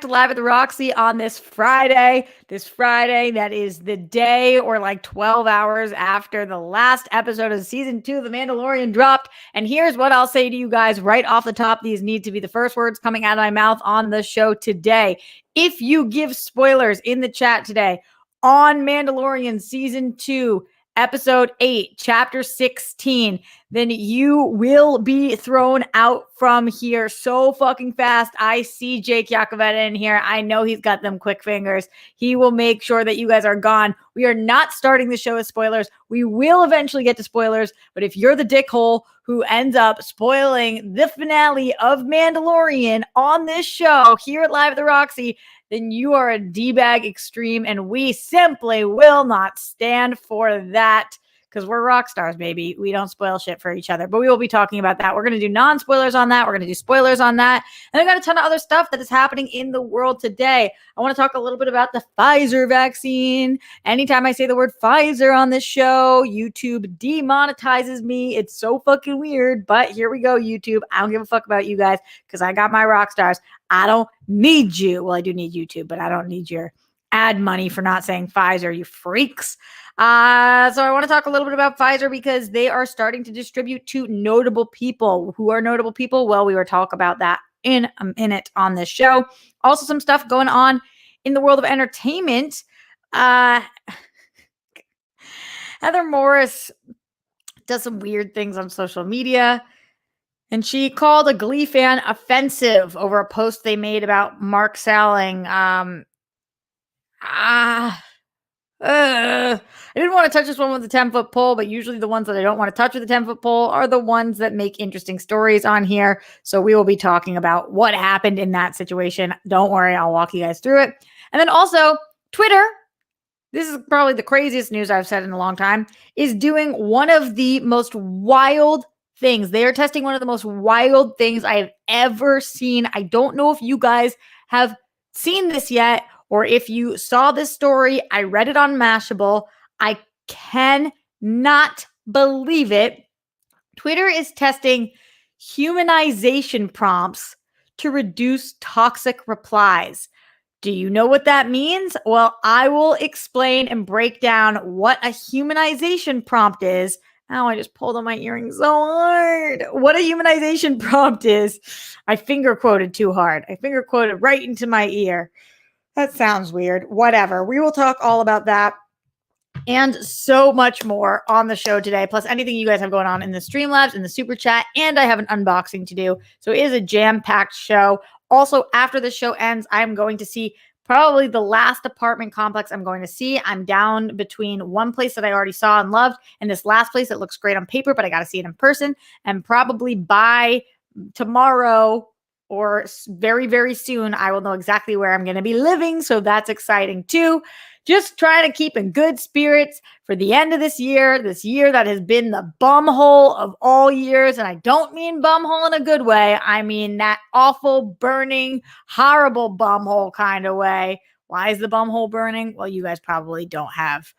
back to Live at the Roxy on this Friday. That is the day or like 12 hours after the last episode of season 2 of The Mandalorian dropped. And here's what I'll say to you guys right off the top. These need to be the first words coming out of my mouth on the show today. If you give spoilers in the chat today on Mandalorian season 2, episode 8, chapter 16, then you will be thrown out from here so fucking fast. I see Jake Yacovetta in here. I know he's got them quick fingers. He will make sure that you guys are gone. We are not starting the show with spoilers. We will eventually get to spoilers, but if you're the dickhole who ends up spoiling the finale of Mandalorian on this show here at Live at the Roxy, then you are a D-bag extreme, and we simply will not stand for that because we're rock stars, baby. We don't spoil shit for each other, but we will be talking about that. We're going to do non-spoilers on that. We're going to do spoilers on that. And I got a ton of other stuff that is happening in the world today. I want to talk a little bit about the Pfizer vaccine. Anytime I say the word Pfizer on this show, YouTube demonetizes me. It's so fucking weird, but here we go, YouTube. I don't give a fuck about you guys because I got my rock stars. I don't need you. Well, I do need YouTube, but I don't need your ad money for not saying Pfizer, you freaks. So I want to talk a little bit about Pfizer because they are starting to distribute to notable people. Who are notable people? Well, we will talk about that in a minute on this show. Also, some stuff going on in the world of entertainment. Heather Morris does some weird things on social media. And she called a Glee fan offensive over a post they made about Mark Salling. I didn't want to touch this one with the 10-foot pole, but usually the ones that I don't want to touch with the 10-foot pole are the ones that make interesting stories on here. So we will be talking about what happened in that situation. Don't worry, I'll walk you guys through it. And then also, Twitter, this is probably the craziest news I've said in a long time, is doing one of the most wild things. They are testing one of the most wild things I've ever seen. I don't know if you guys have seen this yet, or if you saw this story. I read it on Mashable. I cannot believe it. Twitter is testing humanization prompts to reduce toxic replies. Do you know what that means? Well, I will explain and break down what a humanization prompt is. Ow, I just pulled on my earring so hard. What a humanization prompt is. I finger quoted too hard. I finger quoted right into my ear. That sounds weird. Whatever. We will talk all about that and so much more on the show today, plus anything you guys have going on in the Streamlabs, in the Super Chat, and I have an unboxing to do. So it is a jam-packed show. Also, after the show ends, I'm going to see probably the last apartment complex I'm going to see. I'm down between one place that I already saw and loved and this last place that looks great on paper, but I got to see it in person. And probably by tomorrow or very, very soon, I will know exactly where I'm going to be living. So that's exciting too. Just trying to keep in good spirits for the end of this year that has been the bumhole of all years. And I don't mean bumhole in a good way. I mean that awful, burning, horrible bumhole kind of way. Why is the bumhole burning? Well, you guys probably don't have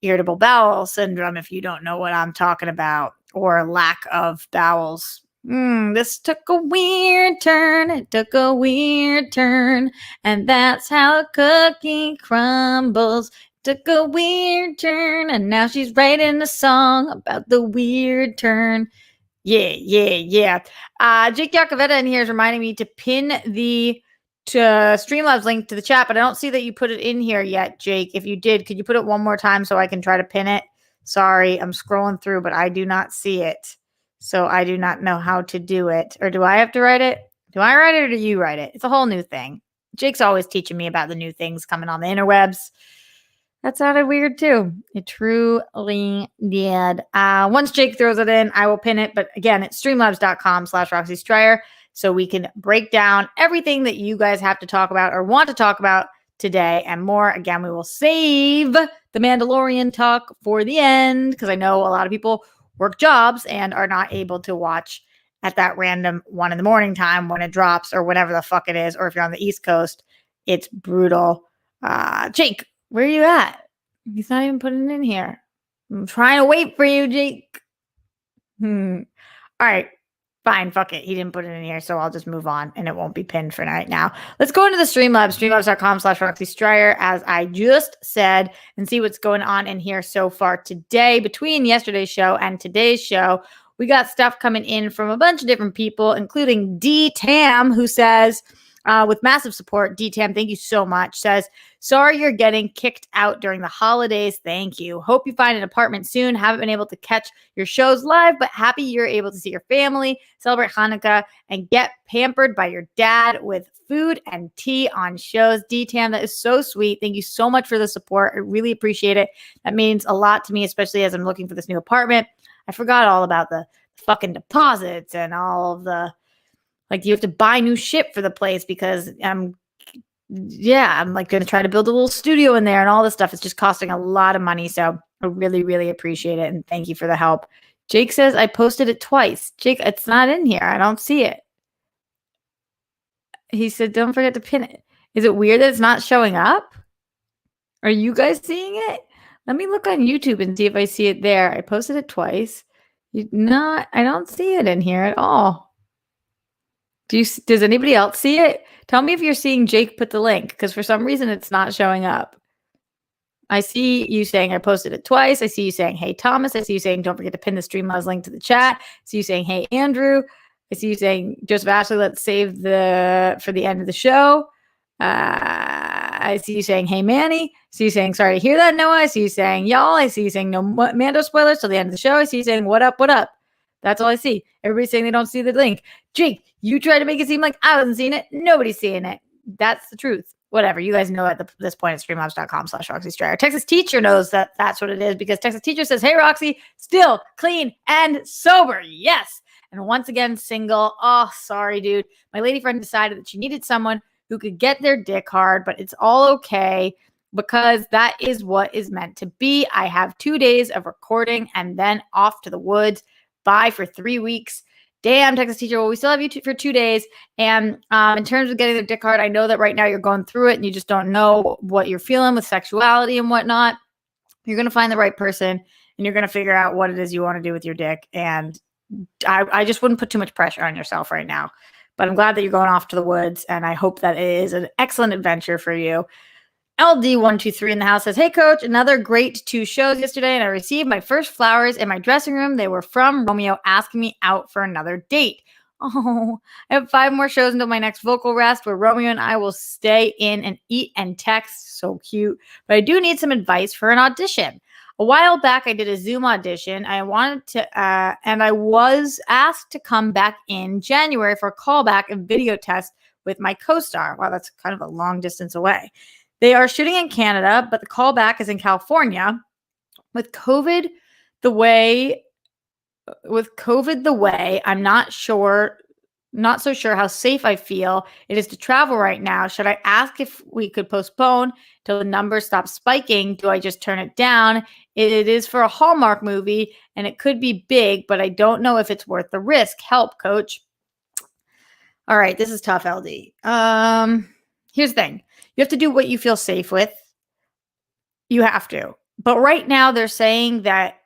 irritable bowel syndrome if you don't know what I'm talking about, or lack of bowels. This took a weird turn. It took a weird turn. And that's how a cookie crumbles. Took a weird turn. And now she's writing a song about the weird turn. Yeah. Jake Yacovetta in here is reminding me to pin the Streamlabs link to the chat, but I don't see that you put it in here yet, Jake. If you did, could you put it one more time so I can try to pin it? Sorry, I'm scrolling through, but I do not see it. So I do not know how to do it. Or do I have to write it? Do I write it or do you write it? It's a whole new thing. Jake's always teaching me about the new things coming on the interwebs. That sounded weird too. It truly did. Once Jake throws it in, I will pin it. But again, it's streamlabs.com/Roxy Stryer. So we can break down everything that you guys have to talk about or want to talk about today and more. Again, we will save the Mandalorian talk for the end because I know a lot of people work jobs and are not able to watch at that random 1 a.m. time when it drops or whenever the fuck it is. Or if you're on the East Coast, it's brutal. Jake, where are you at? He's not even putting it in here. I'm trying to wait for you, Jake. All right. Fine, fuck it. He didn't put it in here, so I'll just move on and it won't be pinned for right now. Let's go into the Streamlabs, streamlabs.com/Roxy Stryer, as I just said, and see what's going on in here so far today. Between yesterday's show and today's show, we got stuff coming in from a bunch of different people, including D Tam, who says, with massive support, D Tam, thank you so much, says, sorry you're getting kicked out during the holidays. Thank you. Hope you find an apartment soon. Haven't been able to catch your shows live, but happy you're able to see your family, celebrate Hanukkah, and get pampered by your dad with food and tea on shows. D-Tam, that is so sweet. Thank you so much for the support. I really appreciate it. That means a lot to me, especially as I'm looking for this new apartment. I forgot all about the fucking deposits and all of the, like, you have to buy new shit for the place because I'm like going to try to build a little studio in there and all this stuff. It's just costing a lot of money. So I really, really appreciate it. And thank you for the help. Jake says, I posted it twice. Jake, it's not in here. I don't see it. He said, don't forget to pin it. Is it weird that it's not showing up? Are you guys seeing it? Let me look on YouTube and see if I see it there. I posted it twice. I don't see it in here at all. Does anybody else see it? Tell me if you're seeing Jake put the link, because for some reason it's not showing up. I see you saying I posted it twice. I see you saying, hey, Thomas. I see you saying, don't forget to pin the Streamlabs link to the chat. I see you saying, hey, Andrew. I see you saying, Joseph Ashley, let's save for the end of the show. I see you saying, hey, Manny. I see you saying, sorry to hear that, Noah. I see you saying, y'all. I see you saying, no Mando spoilers till the end of the show. I see you saying, what up, what up? That's all I see. Everybody's saying they don't see the link. Jake, you try to make it seem like I wasn't seeing it. Nobody's seeing it. That's the truth. Whatever. You guys know at this point at streamlabs.com/Roxy Stryer. Texas Teacher knows that that's what it is, because Texas Teacher says, hey, Roxy, still clean and sober. Yes. And once again, single. Oh, sorry, dude. My lady friend decided that she needed someone who could get their dick hard, but it's all okay because that is what is meant to be. I have 2 days of recording and then off to the woods. Bye for 3 weeks. Damn, Texas Teacher. Well, we still have you for 2 days. And in terms of getting the dick hard, I know that right now you're going through it and you just don't know what you're feeling with sexuality and whatnot. You're going to find the right person and you're going to figure out what it is you want to do with your dick. And I just wouldn't put too much pressure on yourself right now. But I'm glad that you're going off to the woods, and I hope that it is an excellent adventure for you. LD123 in the house says, hey, Coach, another great 2 shows yesterday, and I received my first flowers in my dressing room. They were from Romeo asking me out for another date. Oh, I have 5 more shows until my next vocal rest where Romeo and I will stay in and eat and text. So cute. But I do need some advice for an audition. A while back, I did a Zoom audition. I wanted to, and I was asked to come back in January for a callback and video test with my co-star. Wow, that's kind of a long distance away. They are shooting in Canada, but the callback is in California. With COVID the way, I'm not so sure how safe I feel it is to travel right now. Should I ask if we could postpone till the numbers stop spiking? Do I just turn it down? It is for a Hallmark movie and it could be big, but I don't know if it's worth the risk. Help, Coach. All right, this is tough, LD. Here's the thing. You have to do what you feel safe with. You have to. But right now they're saying that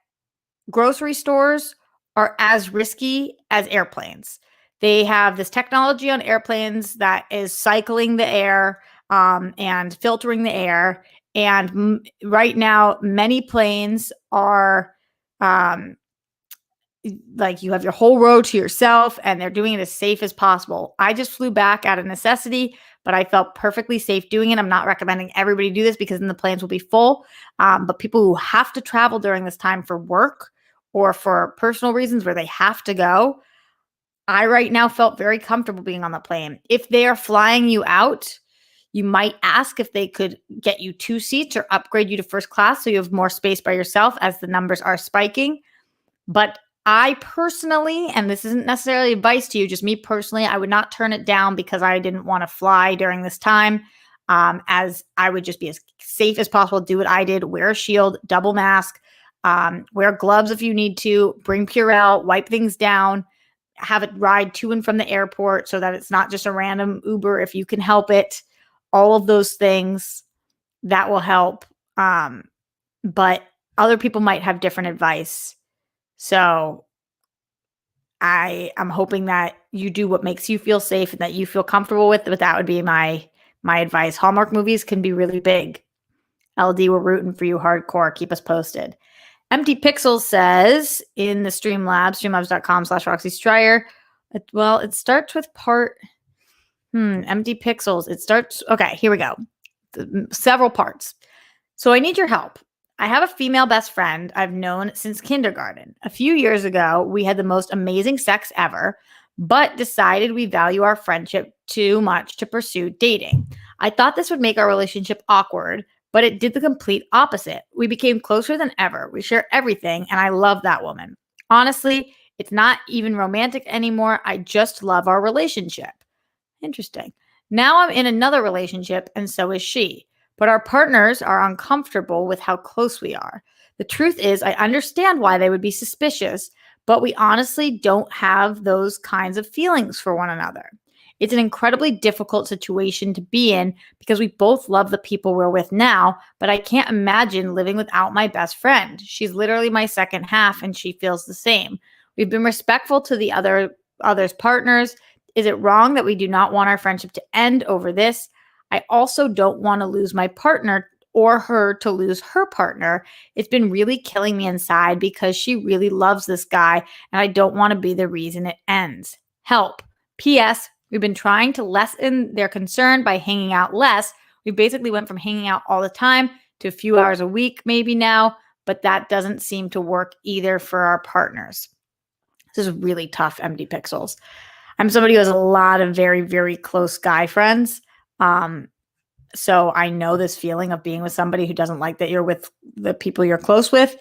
grocery stores are as risky as airplanes. They have this technology on airplanes that is cycling the air and filtering the air. And right now, many planes are like you have your whole row to yourself and they're doing it as safe as possible. I just flew back out of necessity, but I felt perfectly safe doing it. I'm not recommending everybody do this because then the planes will be full. But people who have to travel during this time for work or for personal reasons where they have to go, I right now felt very comfortable being on the plane. If they are flying you out, you might ask if they could get you 2 seats or upgrade you to first class so you have more space by yourself as the numbers are spiking. But I personally, and this isn't necessarily advice to you, just me personally, I would not turn it down because I didn't want to fly during this time, as I would just be as safe as possible. Do what I did, wear a shield, double mask, wear gloves if you need to, bring Purell, wipe things down, have it ride to and from the airport so that it's not just a random Uber if you can help it. All of those things that will help. But other people might have different advice. So I'm hoping that you do what makes you feel safe and that you feel comfortable with, but that would be my advice. Hallmark movies can be really big. LD, we're rooting for you hardcore. Keep us posted. Empty Pixels says in the streamlabs.com/Roxy Stryer. Well, it starts with part. Empty Pixels. It starts. Okay, here we go. Several parts. So I need your help. I have a female best friend I've known since kindergarten. A few years ago, we had the most amazing sex ever, but decided we value our friendship too much to pursue dating. I thought this would make our relationship awkward, but it did the complete opposite. We became closer than ever. We share everything, and I love that woman. Honestly, it's not even romantic anymore. I just love our relationship. Interesting. Now I'm in another relationship, and so is she. But our partners are uncomfortable with how close we are. The truth is, I understand why they would be suspicious, but we honestly don't have those kinds of feelings for one another. It's an incredibly difficult situation to be in because we both love the people we're with now, but I can't imagine living without my best friend. She's literally my second half, and she feels the same. We've been respectful to the other's partners. Is it wrong that we do not want our friendship to end over this? I also don't want to lose my partner or her to lose her partner. It's been really killing me inside because she really loves this guy, and I don't want to be the reason it ends. Help. P.S. We've been trying to lessen their concern by hanging out less. We basically went from hanging out all the time to a few hours a week maybe now, but that doesn't seem to work either for our partners. This is really tough, Empty Pixels. I'm somebody who has a lot of very, very close guy friends. So I know this feeling of being with somebody who doesn't like that you're with the people you're close with.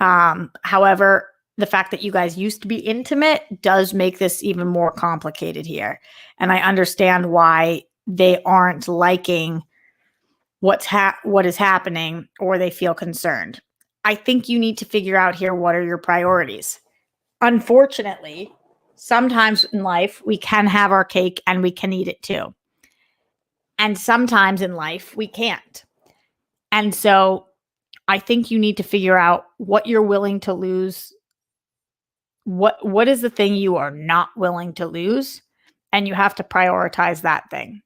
However, the fact that you guys used to be intimate does make this even more complicated here. And I understand why they aren't liking what is happening, or they feel concerned. I think you need to figure out here, what are your priorities? Unfortunately, sometimes in life, we can have our cake and we can eat it too. And sometimes in life, we can't. And so I think you need to figure out what you're willing to lose. What is the thing you are not willing to lose? And you have to prioritize that thing.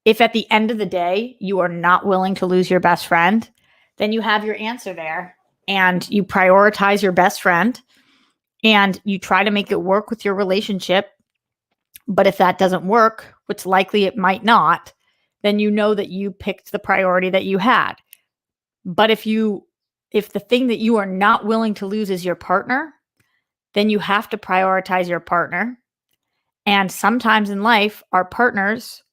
If at the end of the day, you are not willing to lose your best friend, then you have your answer there. And you prioritize your best friend and you try to make it work with your relationship. But if that doesn't work, which likely it might not, then you know that you picked the priority that you had. But if the thing that you are not willing to lose is your partner, then you have to prioritize your partner. And sometimes in life, our partners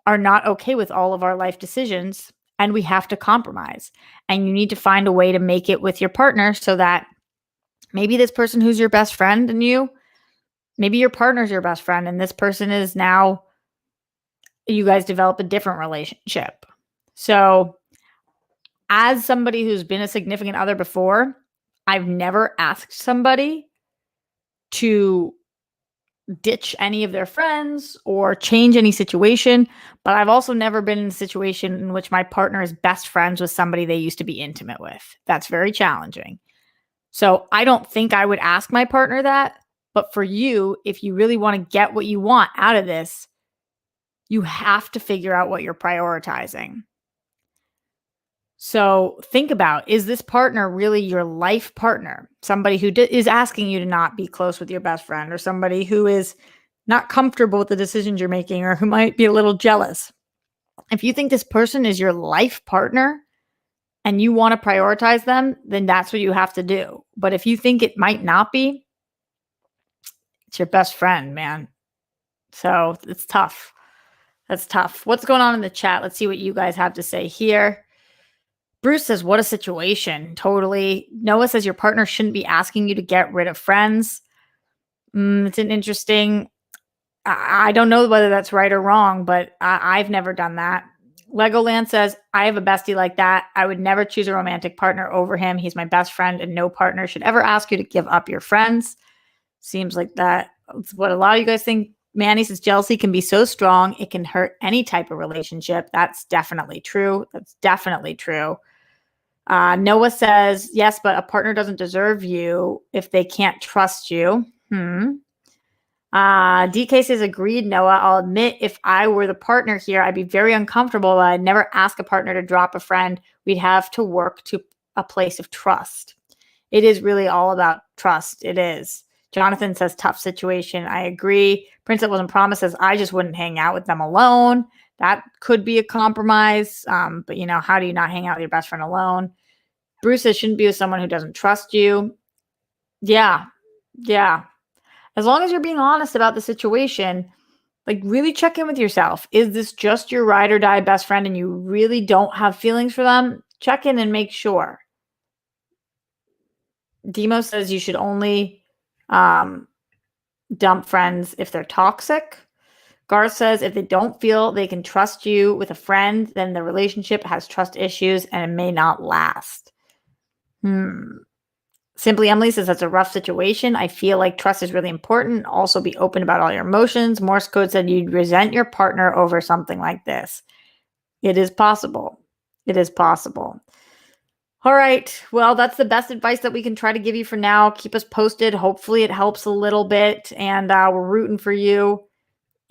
are not okay with all of our life decisions, and we have to compromise. And you need to find a way to make it with your partner so that maybe this person who's your best friend and maybe your partner's your best friend, and this person is now, you guys develop a different relationship. So as somebody who's been a significant other before, I've never asked somebody to ditch any of their friends or change any situation, but I've also never been in a situation in which my partner is best friends with somebody they used to be intimate with. That's very challenging. So I don't think I would ask my partner that, but for you, if you really want to get what you want out of this, you have to figure out what you're prioritizing. So think about, is this partner really your life partner? Somebody who is asking you to not be close with your best friend, or somebody who is not comfortable with the decisions you're making, or who might be a little jealous. If you think this person is your life partner and you want to prioritize them, then that's what you have to do. But if you think it might not be, it's your best friend, man. So it's tough. That's tough. What's going on in the chat? Let's see what you guys have to say here. Bruce says, what a situation. Totally. Noah says your partner shouldn't be asking you to get rid of friends. It's an interesting, I don't know whether that's right or wrong, but I've never done that. Legoland says, I have a bestie like that. I would never choose a romantic partner over him. He's my best friend, and no partner should ever ask you to give up your friends. Seems like that's what a lot of you guys think. Manny says, jealousy can be so strong, it can hurt any type of relationship. That's definitely true. That's definitely true. Noah says, yes, but a partner doesn't deserve you if they can't trust you. DK says, agreed, Noah. I'll admit if I were the partner here, I'd be very uncomfortable. I'd never ask a partner to drop a friend. We'd have to work to a place of trust. It is really all about trust. It is. Jonathan says, tough situation. I agree. Prince That Wasn't Promised says, I just wouldn't hang out with them alone. That could be a compromise. But, how do you not hang out with your best friend alone? Bruce says, shouldn't be with someone who doesn't trust you. Yeah. As long as you're being honest about the situation, really check in with yourself. Is this just your ride or die best friend and you really don't have feelings for them? Check in and make sure. Demo says you should only dump friends if they're toxic. Garth says if they don't feel they can trust you with a friend, then the relationship has trust issues and it may not last. Simply Emily says that's a rough situation. I feel like trust is really important. Also be open about all your emotions. Morse code said you'd resent your partner over something like this. It is possible. All right. Well, that's the best advice that we can try to give you for now. Keep us posted. Hopefully it helps a little bit. And we're rooting for you.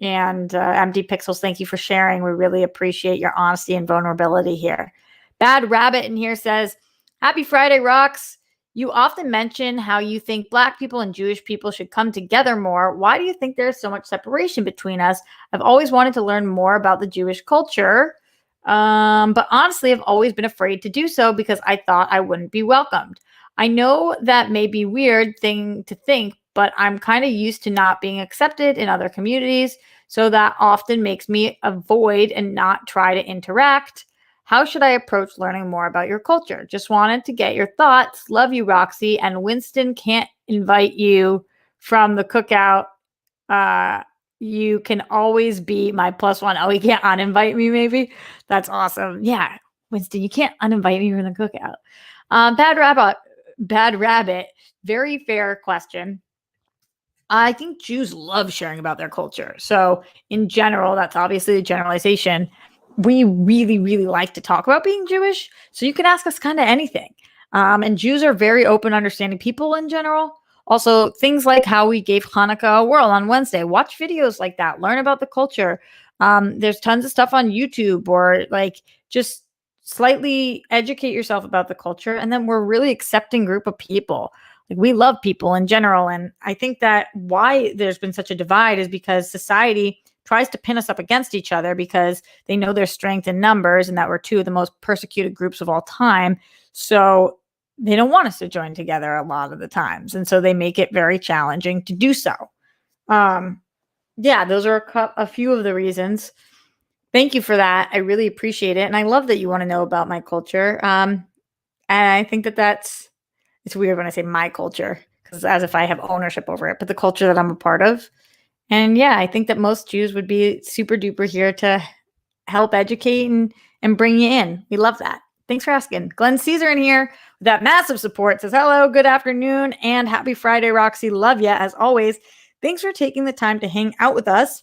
And MD Pixels, thank you for sharing. We really appreciate your honesty and vulnerability here. Bad Rabbit in here says, happy Friday, Rocks. You often mention how you think Black people and Jewish people should come together more. Why do you think there's so much separation between us? I've always wanted to learn more about the Jewish culture. But honestly, I've always been afraid to do so because I thought I wouldn't be welcomed. I know that may be a weird thing to think, but I'm kind of used to not being accepted in other communities. So that often makes me avoid and not try to interact. How should I approach learning more about your culture? Just wanted to get your thoughts. Love you, Roxy. And Winston can't invite you from the cookout. You can always be my +1. Oh, he can't uninvite me, maybe? That's awesome. Yeah, Winston, you can't uninvite me from the cookout. Bad Rabbit. Very fair question. I think Jews love sharing about their culture. So in general, that's obviously a generalization. We really, really like to talk about being Jewish. So you can ask us kind of anything. And Jews are very open, understanding people in general. Also, things like how we gave Hanukkah a whirl on Wednesday. Watch videos like that. Learn about the culture. There's tons of stuff on YouTube, or just slightly educate yourself about the culture. And then we're a really accepting group of people. We love people in general. And I think that why there's been such a divide is because society tries to pin us up against each other because they know there's strength in numbers and that we're two of the most persecuted groups of all time. So they don't want us to join together a lot of the times. And so they make it very challenging to do so. Those are a few of the reasons. Thank you for that. I really appreciate it. And I love that you want to know about my culture. And I think it's weird when I say my culture, because as if I have ownership over it, but the culture that I'm a part of. And I think that most Jews would be super duper here to help educate and bring you in. We love that. Thanks for asking. Glenn Caesar in here with that massive support says, hello, good afternoon, and happy Friday, Roxy. Love ya as always. Thanks for taking the time to hang out with us.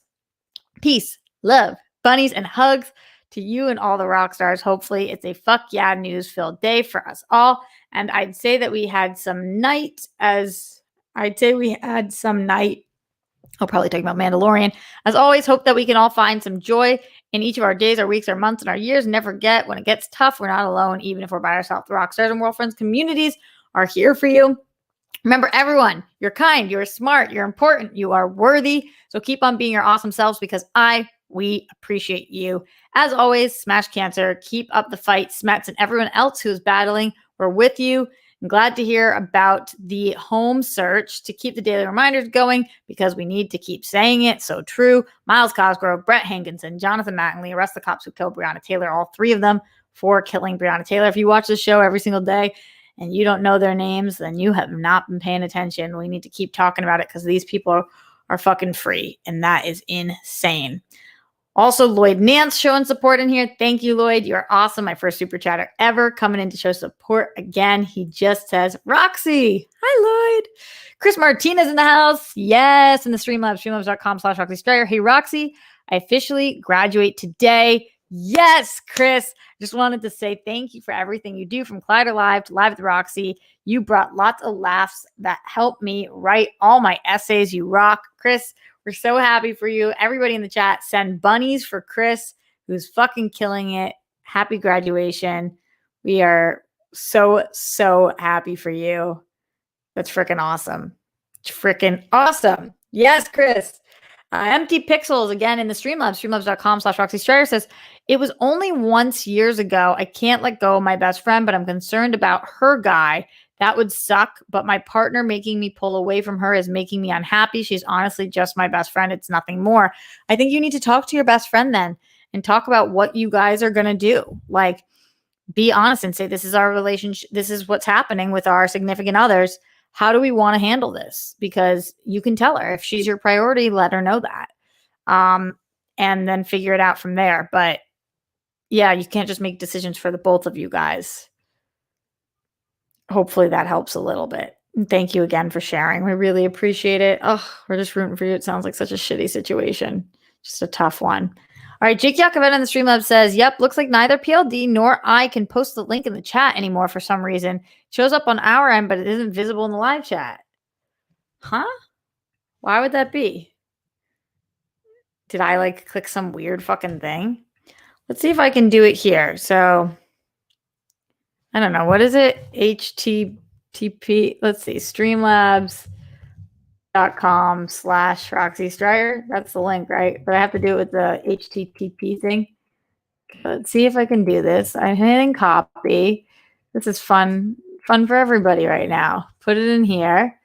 Peace, love, bunnies, and hugs to you and all the rock stars. Hopefully it's a fuck yeah news-filled day for us all. And I'd say that we had some night. I'll probably talk about Mandalorian. As always, hope that we can all find some joy in each of our days, our weeks, our months, and our years. Never forget, when it gets tough, we're not alone. Even if we're by ourselves, the rock stars and world friends communities are here for you. Remember, everyone, you're kind, you're smart, you're important, you are worthy. So keep on being your awesome selves because we appreciate you. As always, smash cancer, keep up the fight. Smets and everyone else who's battling, we're with you. I'm glad to hear about the home search to keep the daily reminders going because we need to keep saying it. So true. Miles Cosgrove, Brett Hankinson, Jonathan Mattingly, arrest the cops who killed Breonna Taylor, all three of them for killing Breonna Taylor. If you watch the show every single day and you don't know their names, then you have not been paying attention. We need to keep talking about it because these people are fucking free, and that is insane. Also, Lloyd Nance showing support in here. Thank you, Lloyd. You're awesome. My first super chatter ever coming in to show support again. He just says, Roxy. Hi, Lloyd. Chris Martinez in the house. Yes, in the Streamlabs, streamlabs.com/Roxy Strider. Hey, Roxy, I officially graduate today. Yes, Chris. Just wanted to say thank you for everything you do, from Collider Live to Live with Roxy. You brought lots of laughs that helped me write all my essays. You rock. Chris, we're so happy for you. Everybody in the chat, send bunnies for Chris, who's fucking killing it. Happy graduation. We are so happy for you. That's freaking awesome. Freaking awesome. Yes, Chris. Empty Pixels, again, in the Streamlabs, streamlabs.com/Roxy Strider, says, it was only once years ago. I can't let go of my best friend, but I'm concerned about her guy. That would suck, but my partner making me pull away from her is making me unhappy. She's honestly just my best friend. It's nothing more. I think you need to talk to your best friend then and talk about what you guys are going to do. Like, be honest and say, this is our relationship. This is what's happening with our significant others. How do we want to handle this? Because you can tell her if she's your priority, let her know that. And then figure it out from there. But yeah, you can't just make decisions for the both of you guys. Hopefully that helps a little bit. And thank you again for sharing. We really appreciate it. Oh, we're just rooting for you. It sounds like such a shitty situation. Just a tough one. All right, Jake Yakovet on the Streamlabs says, yep, looks like neither PLD nor I can post the link in the chat anymore for some reason. It shows up on our end, but it isn't visible in the live chat. Huh? Why would that be? Did I like click some weird fucking thing? Let's see if I can do it here. So, I don't know. What is it? HTTP. Let's see. Streamlabs.com/Roxy Strider. That's the link, right? But I have to do it with the HTTP thing. Let's see if I can do this. I'm hitting copy. This is fun for everybody right now. Put it in here.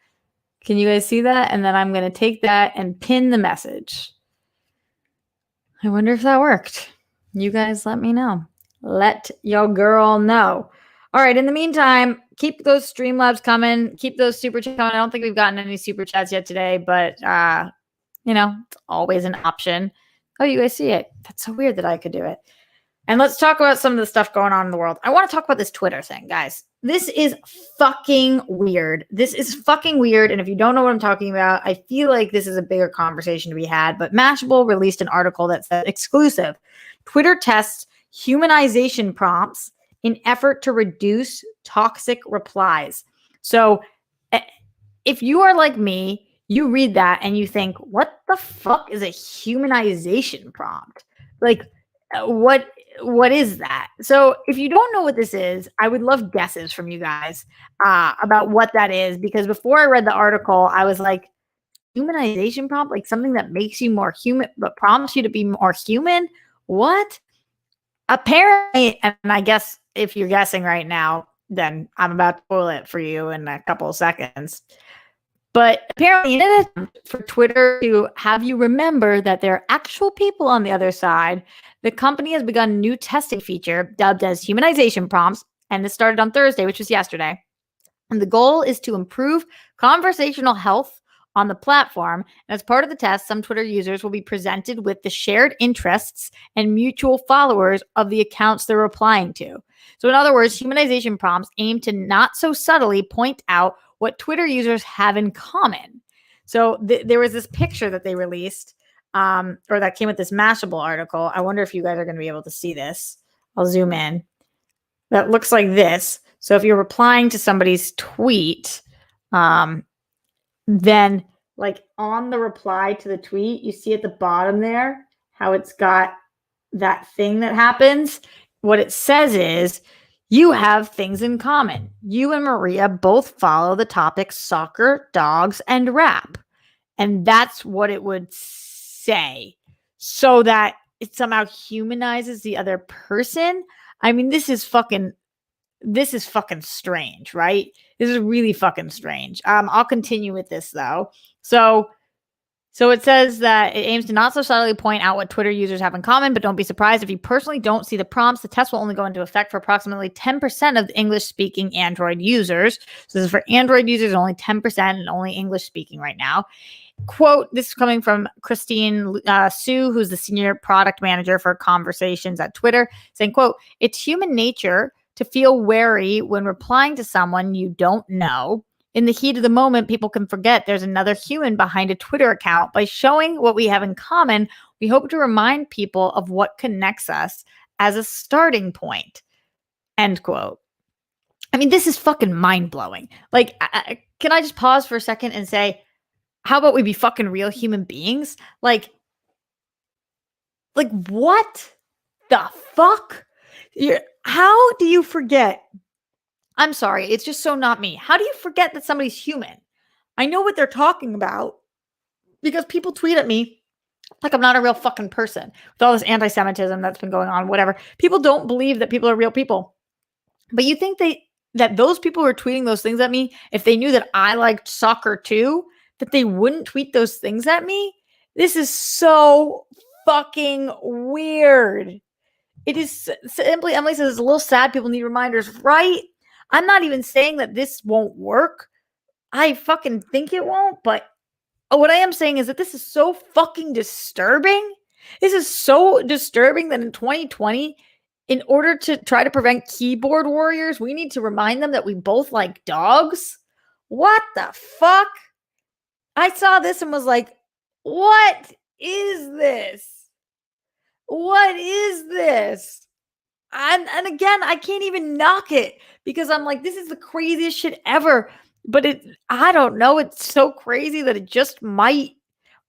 Can you guys see that? And then I'm going to take that and pin the message. I wonder if that worked. You guys let me know. Let your girl know. All right. In the meantime, keep those Streamlabs coming. Keep those super chats coming. I don't think we've gotten any super chats yet today, but it's always an option. Oh, you guys see it. That's so weird that I could do it. And let's talk about some of the stuff going on in the world. I want to talk about this Twitter thing, guys. This is fucking weird. And if you don't know what I'm talking about, I feel like this is a bigger conversation to be had. But Mashable released an article that said, exclusive, Twitter tests humanization prompts in effort to reduce toxic replies. So if you are like me, you read that and you think, what the fuck is a humanization prompt? Like, what is that? So if you don't know what this is, I would love guesses from you guys about what that is, because before I read the article, I was like, humanization prompt, like something that makes you more human, but prompts you to be more human? What? Apparently, and I guess if you're guessing right now, then I'm about to spoil it for you in a couple of seconds. But apparently, in an attempt for Twitter to have you remember that there are actual people on the other side, the company has begun a new testing feature dubbed as humanization prompts. And this started on Thursday, which was yesterday. And the goal is to improve conversational health on the platform. And as part of the test, some Twitter users will be presented with the shared interests and mutual followers of the accounts they're replying to. So in other words, humanization prompts aim to not so subtly point out what Twitter users have in common. So there was this picture that they released, or that came with this Mashable article. I wonder if you guys are going to be able to see this. I'll zoom in. That looks like this. So if you're replying to somebody's tweet, then like on the reply to the tweet, you see at the bottom there how it's got that thing that happens. What it says is, you have things in common. You and Maria both follow the topics soccer, dogs, and rap. And that's what it would say, so that it somehow humanizes the other person. I mean, this is fucking strange, right? This is really fucking strange. I'll continue with this though. So it says that it aims to not so subtly point out what Twitter users have in common, but don't be surprised if you personally don't see the prompts. The test will only go into effect for approximately 10% of the English-speaking Android users. So this is for Android users, only 10% and only English-speaking right now. Quote, this is coming from Christine Su, who's the senior product manager for conversations at Twitter, saying, quote, it's human nature to feel wary when replying to someone you don't know. In the heat of the moment, people can forget there's another human behind a Twitter account. By showing what we have in common, We hope to remind people of what connects us as a starting point. End quote. I mean, this is fucking mind-blowing. Like, can I just pause for a second and say, how about we be fucking real human beings? Like what the fuck? How do you forget? I'm sorry, it's just so not me. How do you forget that somebody's human? I know what they're talking about because people tweet at me like I'm not a real fucking person with all this anti-Semitism that's been going on, whatever. People don't believe that people are real people. But you think that those people who are tweeting those things at me, if they knew that I liked soccer too, that they wouldn't tweet those things at me? This is so fucking weird. It is simply, Emily says, it's a little sad. People need reminders, right? I'm not even saying that this won't work. I fucking think it won't, but what I am saying is that this is so fucking disturbing. This is so disturbing that in 2020, in order to try to prevent keyboard warriors, we need to remind them that we both like dogs. What the fuck? I saw this and was like, what is this? What is this? And again, I can't even knock it because I'm like, this is the craziest shit ever. But I don't know. It's so crazy that it just might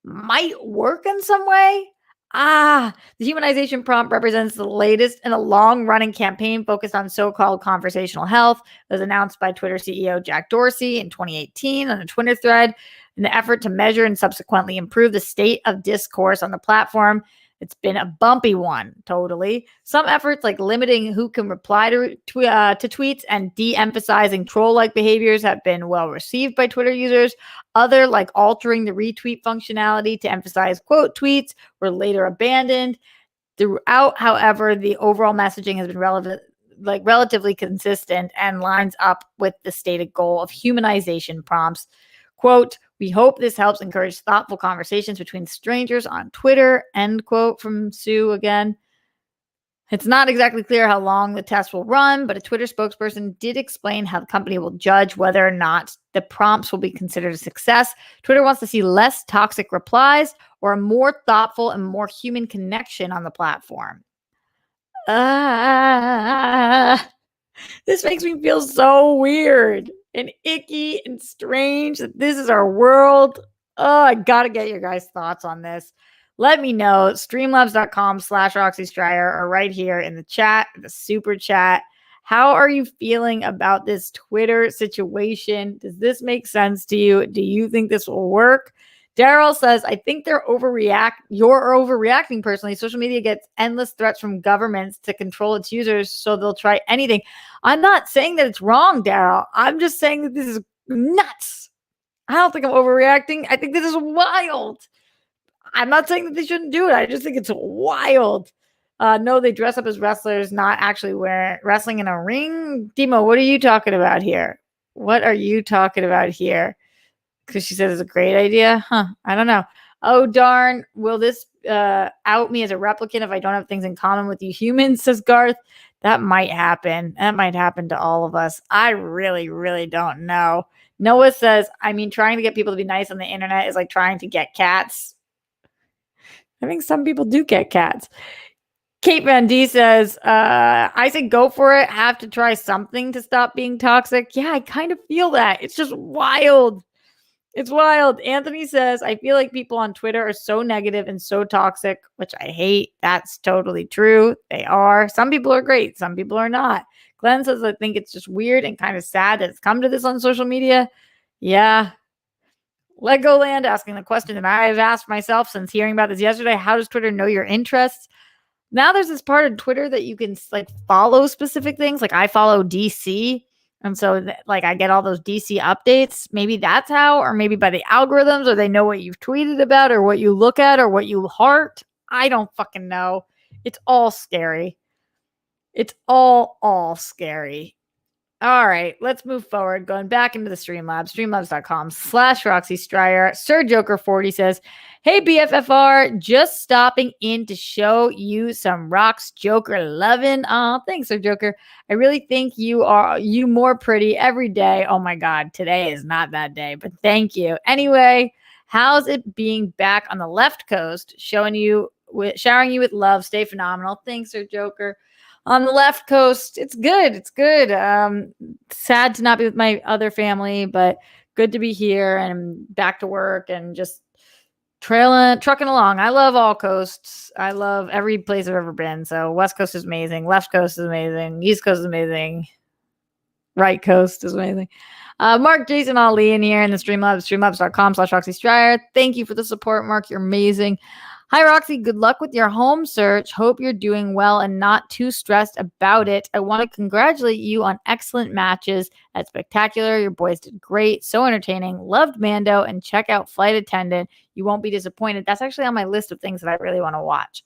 work in some way. The humanization prompt represents the latest in a long-running campaign focused on so-called conversational health. It was announced by Twitter CEO Jack Dorsey in 2018 on a Twitter thread in the effort to measure and subsequently improve the state of discourse on the platform. It's been a bumpy one, totally. Some efforts like limiting who can reply to tweets and de-emphasizing troll-like behaviors have been well received by Twitter users. Other, like altering the retweet functionality to emphasize quote tweets, were later abandoned. Throughout, however, the overall messaging has been relatively consistent and lines up with the stated goal of humanization prompts. Quote, we hope this helps encourage thoughtful conversations between strangers on Twitter, end quote from Sue again. It's not exactly clear how long the test will run, but a Twitter spokesperson did explain how the company will judge whether or not the prompts will be considered a success. Twitter wants to see less toxic replies or a more thoughtful and more human connection on the platform. This makes me feel so weird and icky and strange that this is our world. Oh, I gotta get your guys' thoughts on this. Let me know. Streamlabs.com/Roxy Stryer or right here in the chat, the super chat. How are you feeling about this Twitter situation? Does this make sense to you? Do you think this will work? Daryl says, I think you're overreacting personally. Social media gets endless threats from governments to control its users, so they'll try anything. I'm not saying that it's wrong, Daryl. I'm just saying that this is nuts. I don't think I'm overreacting. I think this is wild. I'm not saying that they shouldn't do it. I just think it's wild. No, they dress up as wrestlers, not actually wrestling in a ring. Demo, what are you talking about here? What are you talking about here? Because she said it's a great idea. I don't know. Oh, darn. Will this out me as a replicant if I don't have things in common with you humans, says Garth. That might happen. That might happen to all of us. I really, really don't know. Noah says, I mean, trying to get people to be nice on the internet is like trying to get cats. I think some people do get cats. Kate Van D says, I say go for it. Have to try something to stop being toxic. Yeah, I kind of feel that. It's just wild. It's wild. Anthony says, I feel like people on Twitter are so negative and so toxic, which I hate. That's totally true. They are. Some people are great. Some people are not. Glenn says, I think it's just weird and kind of sad that it's come to this on social media. Yeah. Legoland asking the question that I've asked myself since hearing about this yesterday. How does Twitter know your interests? Now there's this part of Twitter that you can like follow specific things. Like I follow DC. And so like I get all those DC updates. Maybe that's how, or maybe by the algorithms, or they know what you've tweeted about or what you look at or what you heart. I don't fucking know. It's all scary. It's all scary. All right, let's move forward. Going back into the Streamlabs, streamlabs.com/Roxy Stryer. Sir Joker 40 says, hey, BFFR, just stopping in to show you some Rocks Joker loving. Oh, thanks, Sir Joker. I really think you more pretty every day. Oh my God, today is not that day, but thank you. Anyway, how's it being back on the left coast, showing you showering you with love. Stay phenomenal. Thanks, Sir Joker. On the left coast, it's good. It's good. Sad to not be with my other family, but good to be here and back to work and just trucking along. I love all coasts. I love every place I've ever been. So West Coast is amazing. Left Coast is amazing. East Coast is amazing. Right Coast is amazing. Mark, Jason, Ali in here in the Streamlabs, streamlabs.com/Roxy Stryer. Thank you for the support, Mark. You're amazing. Hi, Roxy. Good luck with your home search. Hope you're doing well and not too stressed about it. I want to congratulate you on excellent matches at Spectacular. Your boys did great. So entertaining. Loved Mando, and check out Flight Attendant. You won't be disappointed. That's actually on my list of things that I really want to watch.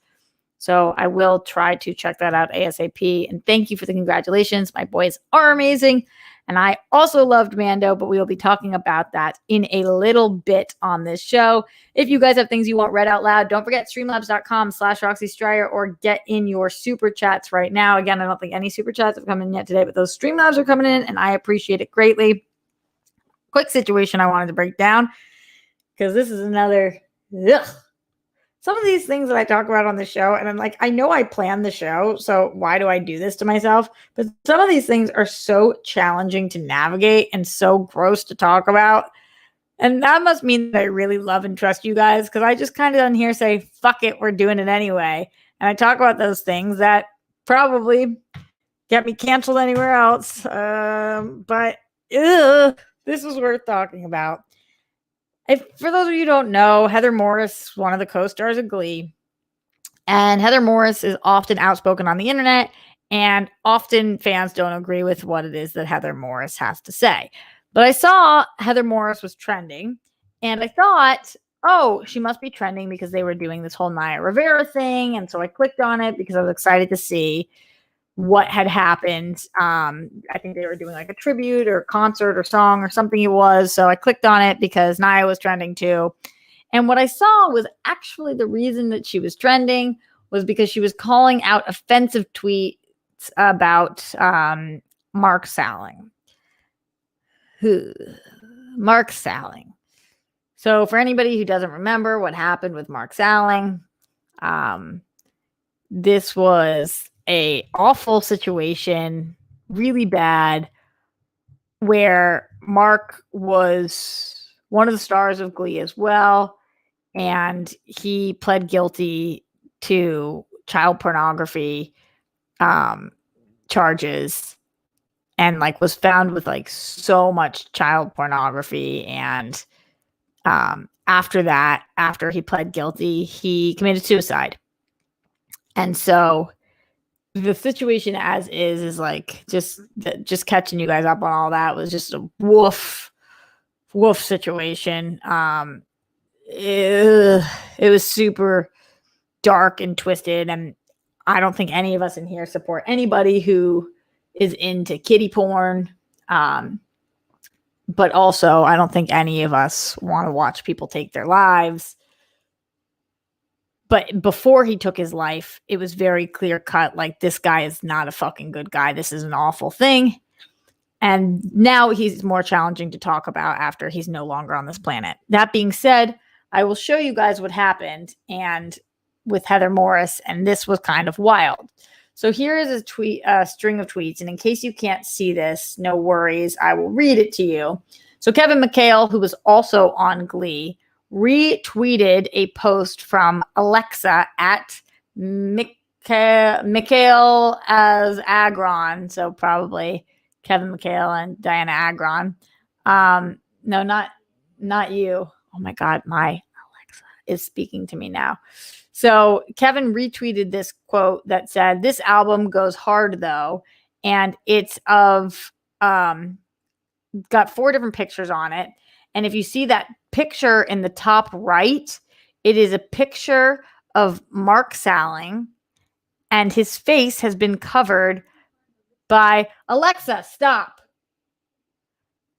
So I will try to check that out ASAP. And thank you for the congratulations. My boys are amazing. And I also loved Mando, but we will be talking about that in a little bit on this show. If you guys have things you want read out loud, don't forget streamlabs.com/Roxy Stryer or get in your super chats right now. Again, I don't think any super chats have come in yet today, but those Streamlabs are coming in and I appreciate it greatly. Quick situation I wanted to break down because this is another some of these things that I talk about on the show, and I'm like, I know I planned the show, so why do I do this to myself? But some of these things are so challenging to navigate and so gross to talk about. And that must mean that I really love and trust you guys, because I just kind of on here say, fuck it, we're doing it anyway. And I talk about those things that probably get me canceled anywhere else. But this is worth talking about. For those of you who don't know, Heather Morris, one of the co-stars of Glee, and Heather Morris is often outspoken on the internet, and often fans don't agree with what it is that Heather Morris has to say. But I saw Heather Morris was trending, and I thought, oh, she must be trending because they were doing this whole Naya Rivera thing, and so I clicked on it because I was excited to see what had happened. I think they were doing like a tribute or concert or song or something it was. So I clicked on it because Naya was trending too. And what I saw was actually the reason that she was trending was because she was calling out offensive tweets about Mark Salling. Mark Salling. So for anybody who doesn't remember what happened with Mark Salling, this was a awful situation, really bad, where Mark was one of the stars of Glee as well, and he pled guilty to child pornography charges, and like was found with like so much child pornography. And after he pled guilty, he committed suicide. And so the situation as is like just catching you guys up on all that was just a woof situation. It was super dark and twisted, and I don't think any of us in here support anybody who is into kiddie porn. But also, I don't think any of us want to watch people take their lives. But before he took his life, it was very clear cut. Like, this guy is not a fucking good guy. This is an awful thing. And now he's more challenging to talk about after he's no longer on this planet. That being said, I will show you guys what happened and with Heather Morris. And this was kind of wild. So here is a string of tweets. And in case you can't see this, no worries. I will read it to you. So Kevin McHale, who was also on Glee, retweeted a post from Alexa at Mikhail as Agron. So probably Kevin McHale and Diana Agron. No, not you. Oh my God, my Alexa is speaking to me now. So Kevin retweeted this quote that said, "This album goes hard though," and it's of got 4 different pictures on it. And if you see that picture in the top right, it is a picture of Mark Salling, and his face has been covered by Alexa, stop.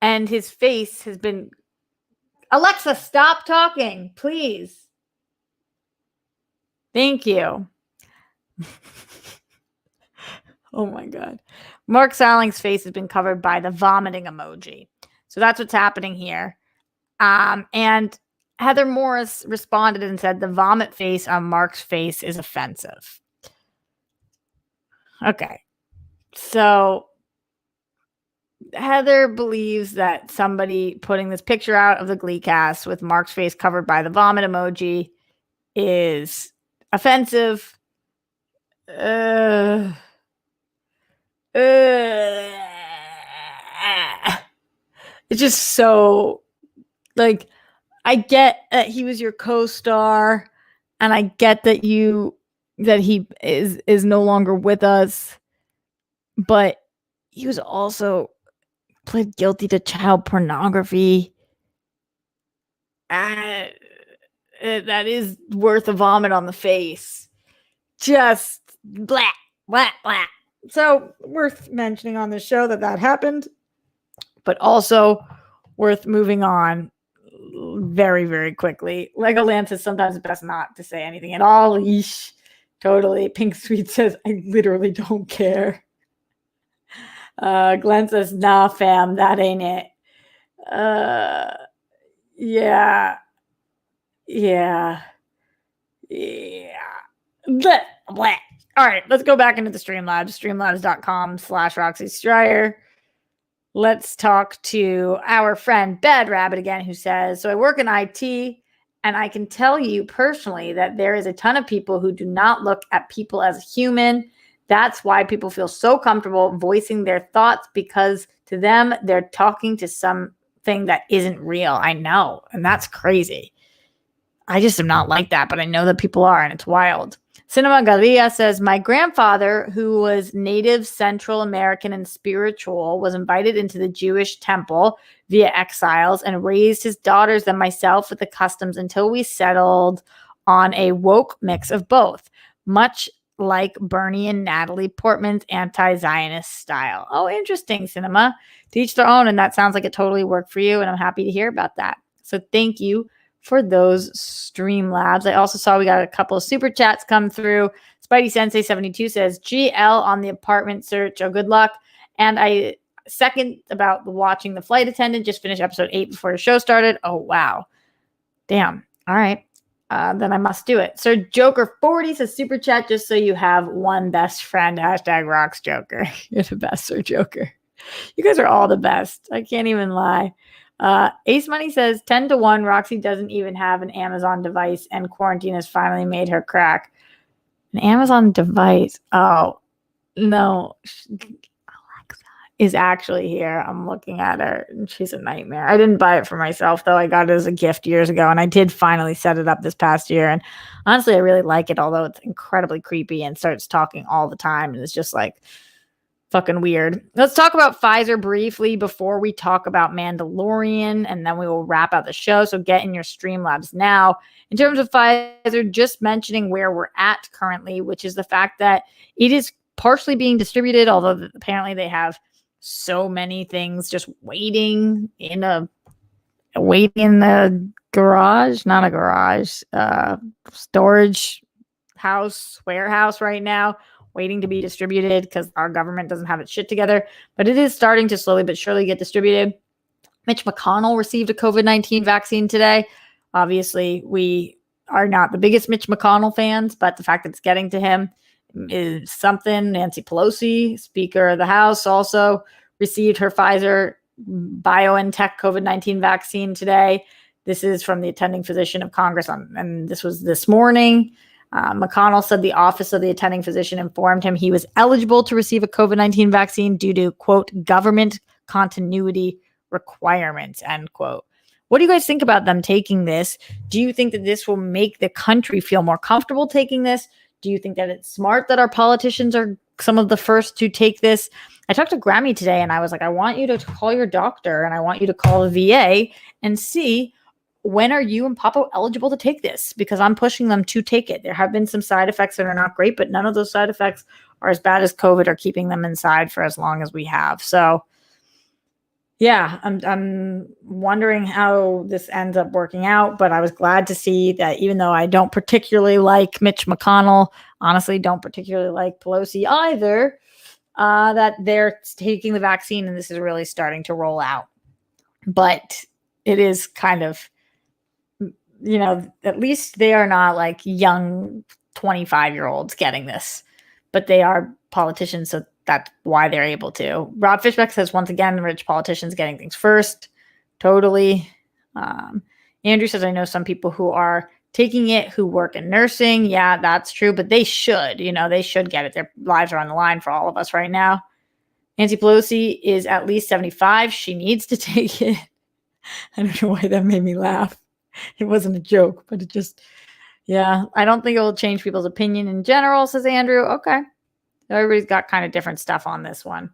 And his face has been Alexa, stop talking, please. Thank you. Oh my God. Mark Salling's face has been covered by the vomiting emoji. So that's what's happening here. And Heather Morris responded and said the vomit face on Mark's face is offensive. Okay. So Heather believes that somebody putting this picture out of the Glee cast with Mark's face covered by the vomit emoji is offensive. It's just so, like, I get that he was your co-star, and I get that he is no longer with us, but he was also pled guilty to child pornography. That is worth a vomit on the face. Just blah, blah, blah. So worth mentioning on the show that happened, but also worth moving on very, very quickly. Legoland says sometimes it's best not to say anything at all. Yeesh. Totally. Pink Sweet says, I literally don't care. Glenn says, nah, fam, that ain't it. Yeah. Blah, blah. All right, let's go back into the Streamlabs, streamlabs.com/Roxy Stryer. Let's talk to our friend Bad Rabbit again, who says, so I work in IT, and I can tell you personally that there is a ton of people who do not look at people as human. That's why people feel so comfortable voicing their thoughts, because to them, they're talking to something that isn't real. I know, and that's crazy. I just am not like that, but I know that people are, and it's wild. Cinema Galia says, my grandfather, who was Native Central American and spiritual, was invited into the Jewish temple via exiles and raised his daughters and myself with the customs until we settled on a woke mix of both, much like Bernie and Natalie Portman's anti-Zionist style. Oh, interesting, Cinema. To each their own, and that sounds like it totally worked for you, and I'm happy to hear about that. So thank you for those Streamlabs. I also saw we got a couple of super chats come through. Spidey Sensei 72 says, GL on the apartment search. Oh, good luck. And I second about watching The Flight Attendant. Just finished episode 8 before the show started. Oh, wow. Damn. All right. Then I must do it. Sir Joker 40 says, super chat just so you have one best friend. Hashtag rocks Joker. You're the best, Sir Joker. You guys are all the best. I can't even lie. Ace Money says 10-1. Roxy doesn't even have an Amazon device, and quarantine has finally made her crack. An Amazon device? Oh, no. Alexa is actually here. I'm looking at her, and she's a nightmare. I didn't buy it for myself, though. I got it as a gift years ago, and I did finally set it up this past year. And honestly, I really like it, although it's incredibly creepy and starts talking all the time, and it's just like fucking weird. Let's talk about Pfizer briefly before we talk about Mandalorian, and then we will wrap out the show. So get in your Streamlabs now. In terms of Pfizer, just mentioning where we're at currently, which is the fact that it is partially being distributed, although apparently they have so many things just waiting in the garage, not a garage, storage house, warehouse right now, waiting to be distributed because our government doesn't have its shit together. But it is starting to slowly but surely get distributed. Mitch McConnell received a COVID-19 vaccine today. Obviously, we are not the biggest Mitch McConnell fans, but the fact that it's getting to him is something. Nancy Pelosi, Speaker of the House, also received her Pfizer BioNTech COVID-19 vaccine today. This is from the attending physician of Congress, and this was this morning. McConnell said the office of the attending physician informed him he was eligible to receive a COVID-19 vaccine due to, quote, government continuity requirements, end quote. What do you guys think about them taking this? Do you think that this will make the country feel more comfortable taking this? Do you think that it's smart that our politicians are some of the first to take this? I talked to Grammy today, and I was like, I want you to call your doctor, and I want you to call the VA and see, when are you and Papa eligible to take this? Because I'm pushing them to take it. There have been some side effects that are not great, but none of those side effects are as bad as COVID or keeping them inside for as long as we have. So, yeah, I'm wondering how this ends up working out, but I was glad to see that even though I don't particularly like Mitch McConnell, honestly, don't particularly like Pelosi either, that they're taking the vaccine and this is really starting to roll out. But it is kind of at least they are not like young 25-year-olds getting this, but they are politicians, so that's why they're able to. Rob Fishbeck says, once again, rich politicians getting things first. Totally. Andrew says, I know some people who are taking it who work in nursing. Yeah, that's true, but they should, they should get it. Their lives are on the line for all of us right now. Nancy Pelosi is at least 75. She needs to take it. I don't know why that made me laugh. It wasn't a joke, but it just, yeah, I don't think it will change people's opinion in general, says Andrew. Okay. Everybody's got kind of different stuff on this one.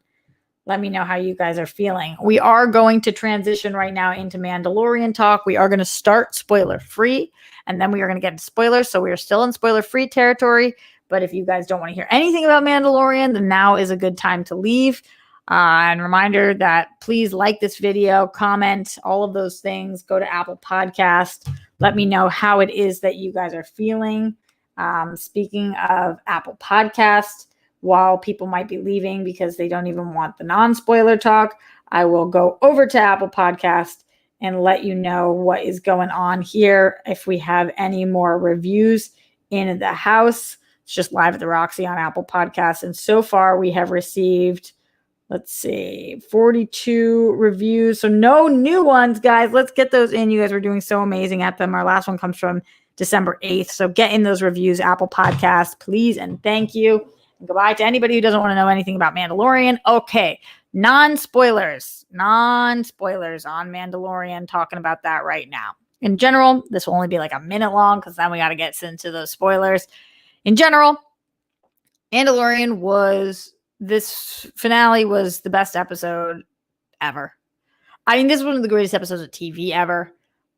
Let me know how you guys are feeling. We are going to transition right now into Mandalorian talk. We are going to start spoiler free, and then we are going to get into spoilers. So we are still in spoiler free territory. But if you guys don't want to hear anything about Mandalorian, then now is a good time to leave. And reminder that please like this video, comment, all of those things. Go to Apple Podcast. Let me know how it is that you guys are feeling. Speaking of Apple Podcast, while people might be leaving because they don't even want the non-spoiler talk, I will go over to Apple Podcast and let you know what is going on here. If we have any more reviews in the house, it's just Live at the Roxy on Apple Podcasts. And so far we have received, 42 reviews. So no new ones, guys. Let's get those in. You guys were doing so amazing at them. Our last one comes from December 8th. So get in those reviews, Apple Podcasts, please. And thank you. And goodbye to anybody who doesn't want to know anything about Mandalorian. Okay. Non-spoilers on Mandalorian, talking about that right now. In general, this will only be like a minute long because then we got to get into those spoilers. In general, this finale was the best episode ever. I mean, this is one of the greatest episodes of TV ever.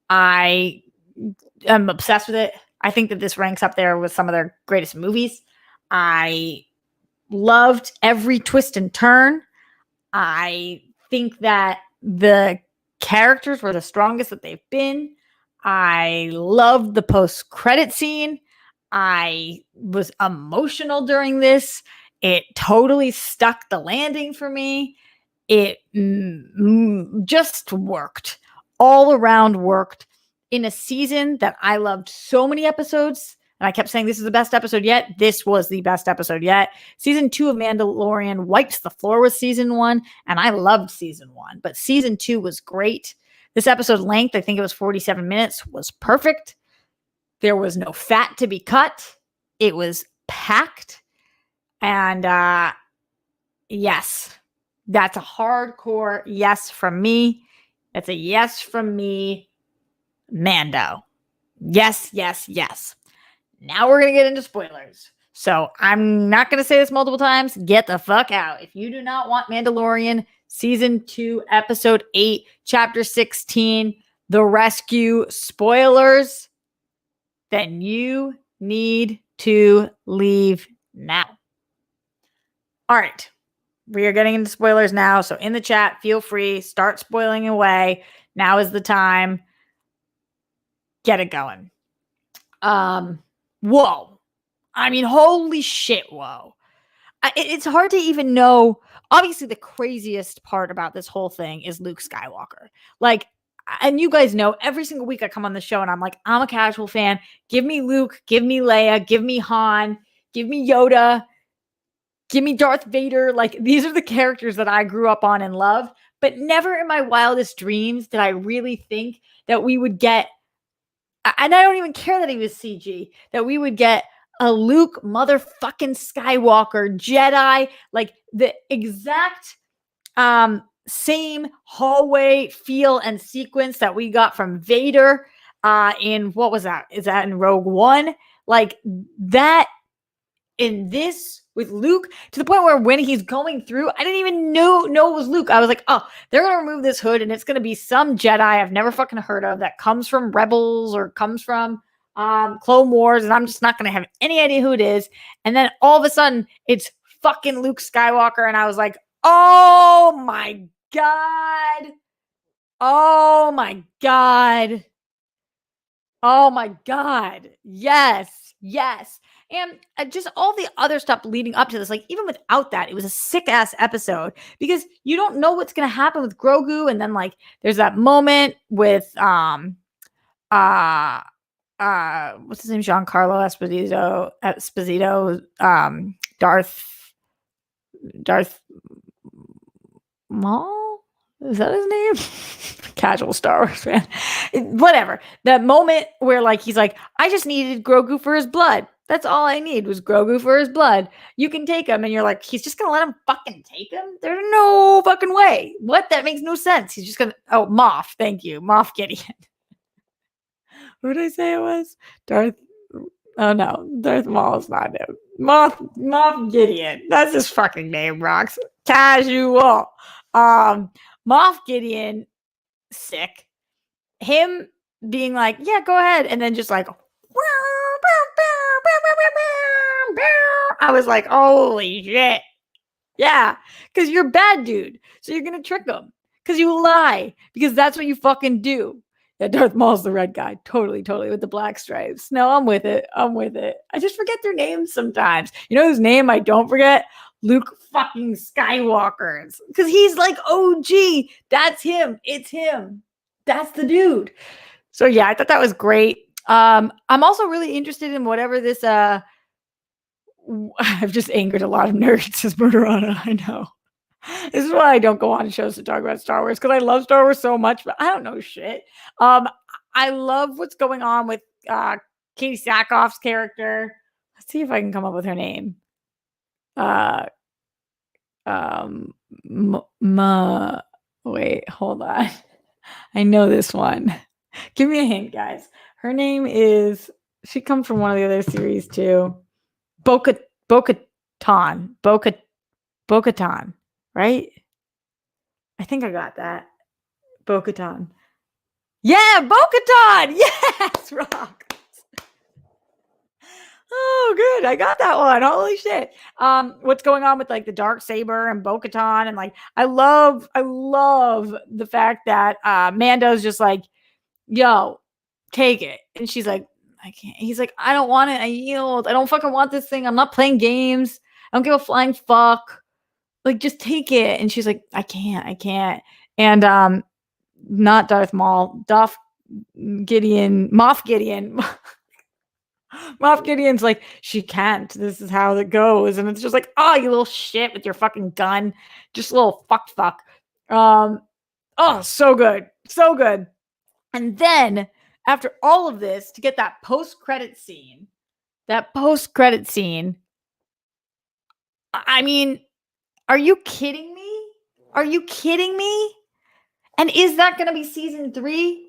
I am obsessed with it. I think that this ranks up there with some of their greatest movies. I loved every twist and turn. I think that the characters were the strongest that they've been. I loved the post-credit scene. I was emotional during this. It totally stuck the landing for me. It just worked. All around worked. In a season that I loved so many episodes, and I kept saying this is the best episode yet. This was the best episode yet. Season 2 of Mandalorian wiped the floor with season 1, and I loved season 1. But season 2 was great. This episode length, I think it was 47 minutes, was perfect. There was no fat to be cut. It was packed. And yes, that's a hardcore yes from me. That's a yes from me, Mando. Yes, yes, yes. Now we're going to get into spoilers. So I'm not going to say this multiple times. Get the fuck out. If you do not want Mandalorian Season 2, Episode 8, Chapter 16, The Rescue spoilers, then you need to leave now. All right. We are getting into spoilers now. So in the chat, feel free. Start spoiling away. Now is the time. Get it going. Whoa. I mean, holy shit, whoa. It's hard to even know. Obviously, the craziest part about this whole thing is Luke Skywalker. Like, and you guys know, every single week I come on the show and I'm like, I'm a casual fan. Give me Luke. Give me Leia. Give me Han. Give me Yoda. Give me Darth Vader. Like, these are the characters that I grew up on and loved. But never in my wildest dreams did I really think that we would get, and I don't even care that he was CG, that we would get a Luke motherfucking Skywalker Jedi, like the exact same hallway feel and sequence that we got from Vader in, what was that? Is that in Rogue One? Like that in this with Luke, to the point where when he's going through, I didn't even know it was Luke. I was like, oh, they're going to remove this hood and it's going to be some Jedi I've never fucking heard of that comes from Rebels or comes from Clone Wars, and I'm just not going to have any idea who it is. And then all of a sudden, it's fucking Luke Skywalker, and I was like, oh my God. Oh my God. Oh my God. Yes. Yes. And just all the other stuff leading up to this, like even without that, it was a sick ass episode because you don't know what's going to happen with Grogu. And then like, there's that moment with, What's his name? Giancarlo Esposito, Darth Maul? Is that his name? Casual Star Wars fan. Whatever. That moment where like he's like, I just needed Grogu for his blood. That's all I need was Grogu for his blood. You can take him. And you're like, he's just gonna let him fucking take him? There's no fucking way. What? That makes no sense. He's just gonna Moff, thank you. Moff Gideon. What did I say it was? Darth. Oh no, Darth Maul is not him. Moff Gideon. That's his fucking name, Rocks. Casual. Moff Gideon, sick. Him being like, yeah, go ahead, and then just like, I was like, holy shit. Yeah, because you're a bad dude. So you're going to trick him because you lie because that's what you fucking do. Yeah, Darth Maul's the red guy. Totally with the black stripes. No, I'm with it. I just forget their names sometimes. You know whose name I don't forget? Luke fucking Skywalker's. Because he's like OG. That's him. It's him. That's the dude. So yeah, I thought that was great. I'm also really interested in whatever this I've just angered a lot of nerds as Murderana, I know. This is why I don't go on shows to talk about Star Wars, because I love Star Wars so much, but I don't know shit. I love what's going on with Katie Sackhoff's character. Let's see if I can come up with her name. Wait, hold on. I know this one. Give me a hint, guys. Her name is, she comes from one of the other series too. Bo-Katan, right? I think I got that. Bo-Katan. Yeah, Bo-Katan. Yes, Rock. Oh, good. I got that one. Holy shit. What's going on with like the dark saber and Bo-Katan, and like I love the fact that Mando's just like, yo, take it. And she's like, I can't. He's like, I don't want it. I yield. I don't fucking want this thing. I'm not playing games. I don't give a flying fuck. Like, just take it. And she's like, I can't. And not Darth Maul, Moff Gideon. Moff Gideon's like, she can't. This is how it goes. And it's just like, oh, you little shit with your fucking gun. Just a little fuck. Oh, so good. And then after all of this, to get that post-credit scene, I mean, are you kidding me? And is that going to be season 3?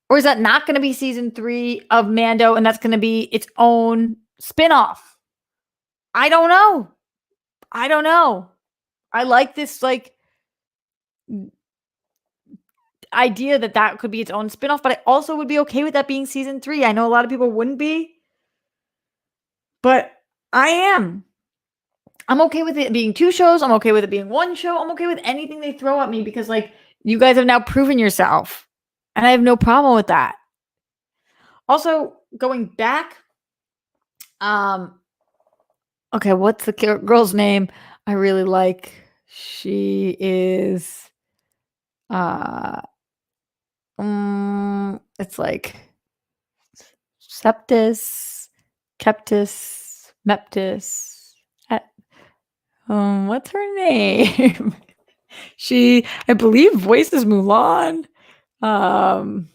Or is that not going to be season 3 of Mando, and that's going to be its own spinoff? I don't know. I like this like idea that could be its own spinoff, but I also would be okay with that being season 3. I know a lot of people wouldn't be, but I am. I'm okay with it being 2 shows. I'm okay with it being 1 show. I'm okay with anything they throw at me because like you guys have now proven yourself. And I have no problem with that. Also, going back, okay, what's the girl's name I really like? She is, it's like Septis, Keptis, Meptis. What's her name? She, I believe, voices Mulan. You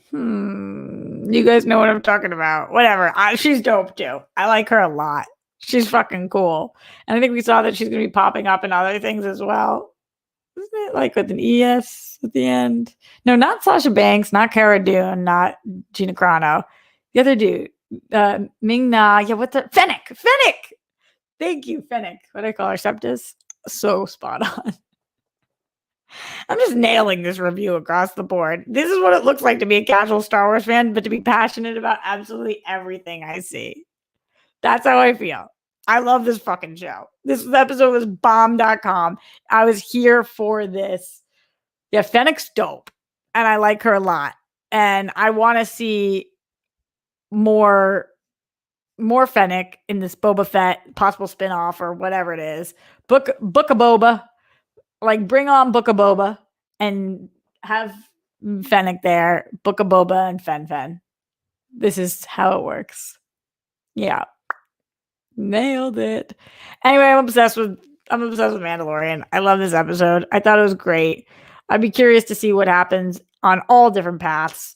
guys know what I'm talking about. Whatever. She's dope too. I like her a lot. She's fucking cool. And I think we saw that she's going to be popping up in other things as well. Isn't it like with an ES at the end? No, not Sasha Banks, not Cara Dune, not Gina Carano. The other dude, Ming Na. Yeah, what's that? Fennec. Thank you, Fennec. What do I call her? Septis? So spot on. I'm just nailing this review across the board. This is what it looks like to be a casual Star Wars fan, but to be passionate about absolutely everything I see. That's how I feel. I love this fucking show. This episode was bomb.com. I was here for this. Yeah, Fennec's dope. And I like her a lot. And I want to see more Fennec in this Boba Fett possible spinoff or whatever it is. Book of Boba. Like, bring on Book of Boba and have Fennec there. Book of Boba and Fen. This is how it works. Yeah. Nailed it. Anyway, I'm obsessed with Mandalorian. I love this episode. I thought it was great. I'd be curious to see what happens on all different paths.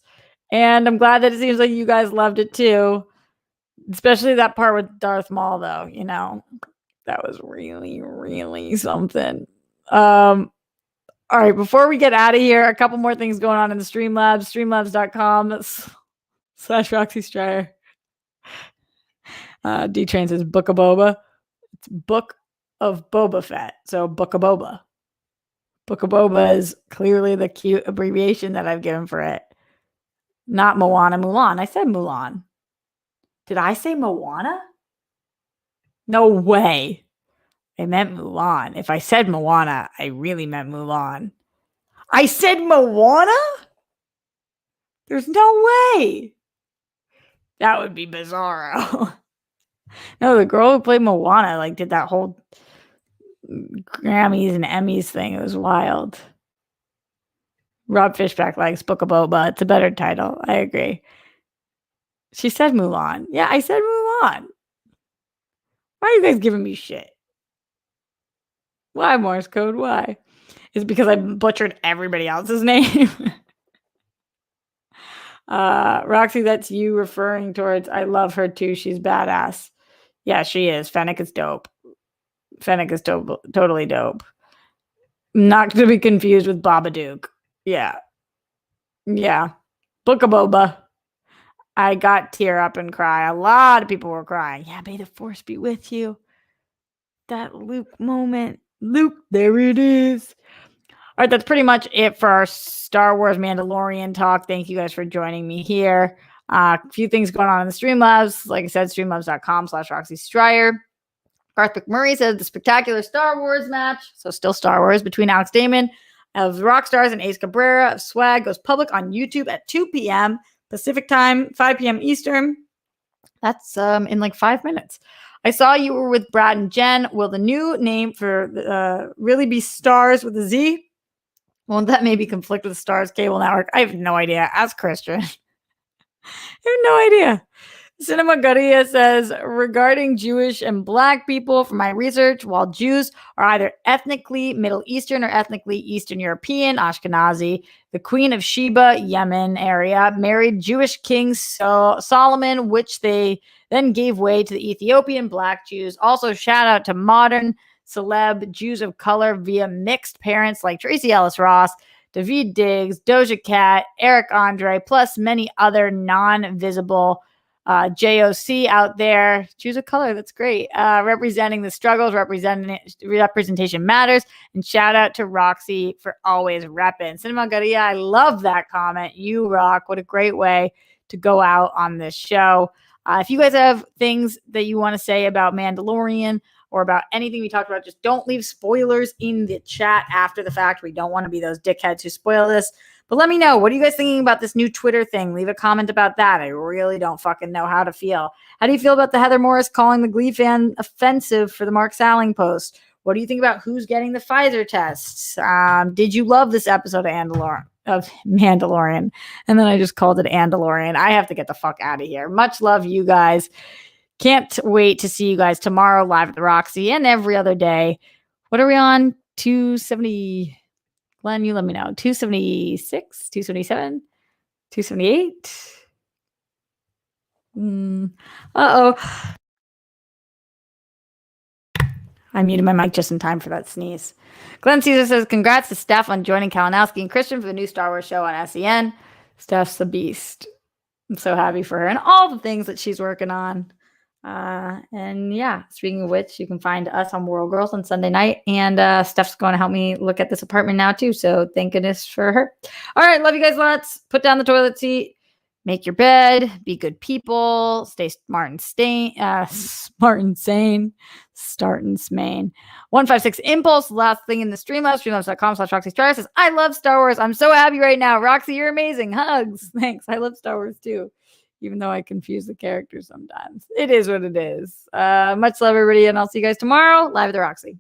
And I'm glad that it seems like you guys loved it too. Especially that part with Darth Maul, though, that was really, really something. All right, before we get out of here, a couple more things going on in the Streamlabs. Streamlabs.com/Roxy Stryer. D-Train says Book of Boba. It's Book of Boba Fett. So Book of Boba. Book of Boba is clearly the cute abbreviation that I've given for it. Not Moana, Mulan. I said Mulan. Did I say Moana? No way. I meant Mulan. If I said Moana, I really meant Mulan. I said Moana? There's no way. That would be bizarro. No, the girl who played Moana did that whole Grammys and Emmys thing. It was wild. Rob Fishback likes Book of Boba. It's a better title. I agree. She said Mulan. Yeah, I said Mulan. Why are you guys giving me shit? Why Morse code? Why? Is it because I butchered everybody else's name? Roxy, that's you referring towards. I love her too. She's badass. Yeah, she is. Fennec is dope. Fennec is totally dope. Not to be confused with Babadook. Yeah. Book of Boba. I got tear up and cry. A lot of people were crying. Yeah, may the force be with you. That Luke moment. Luke, there it is. All right, that's pretty much it for our Star Wars Mandalorian talk. Thank you guys for joining me here. A few things going on in the Streamlabs. Like I said, streamlabs.com/Roxy Stryer. Garth McMurray said the spectacular Star Wars match, so still Star Wars, between Alex Damon of Rockstars and Ace Cabrera of Swag goes public on YouTube at 2 p.m. Pacific time, 5 p.m. Eastern. That's in 5 minutes. I saw you were with Brad and Jen. Will the new name for really be Stars with a Z? Won't that maybe conflict with Stars Cable Network? I have no idea. Ask Christian. I have no idea. Cinema Garia says, regarding Jewish and Black people, from my research, while Jews are either ethnically Middle Eastern or ethnically Eastern European, Ashkenazi, the Queen of Sheba, Yemen area, married Jewish King Solomon, which they then gave way to the Ethiopian Black Jews. Also, shout out to modern celeb Jews of color via mixed parents like Tracy Ellis Ross, David Diggs, Doja Cat, Eric Andre, plus many other non-visible JOC out there. Jews of color, that's great. Representing the struggles, representation matters. And shout out to Roxy for always repping. Cinema Garia, I love that comment. You rock. What a great way to go out on this show. If you guys have things that you want to say about Mandalorian or about anything we talked about, just don't leave spoilers in the chat after the fact. We don't want to be those dickheads who spoil this. But let me know. What are you guys thinking about this new Twitter thing? Leave a comment about that. I really don't fucking know how to feel. How do you feel about the Heather Morris calling the Glee fan offensive for the Mark Salling post? What do you think about who's getting the Pfizer tests? Did you love this episode of Mandalorian? And then I just called it Andalorian. I have to get the fuck out of here. Much love, you guys. Can't wait to see you guys tomorrow live at the Roxy and every other day. What are we on? 270. Glenn, you let me know. 276, 277, 278. Uh-oh. I muted my mic just in time for that sneeze. Glenn Caesar says, congrats to Steph on joining Kalinowski and Christian for the new Star Wars show on SEN. Steph's a beast. I'm so happy for her and all the things that she's working on. And yeah, speaking of which, you can find us on World Girls on Sunday night. And Steph's going to help me look at this apartment now too. So thank goodness for her. All right, love you guys lots. Put down the toilet seat. Make your bed. Be good people. Stay smart and sane. Start and smain. 156 Impulse. Last thing in the Streamlabs. Streamlabs.com/Roxy Stryer says, I love Star Wars. I'm so happy right now. Roxy, you're amazing. Hugs. Thanks. I love Star Wars too. Even though I confuse the characters sometimes. It is what it is. Much love, everybody. And I'll see you guys tomorrow live at the Roxy.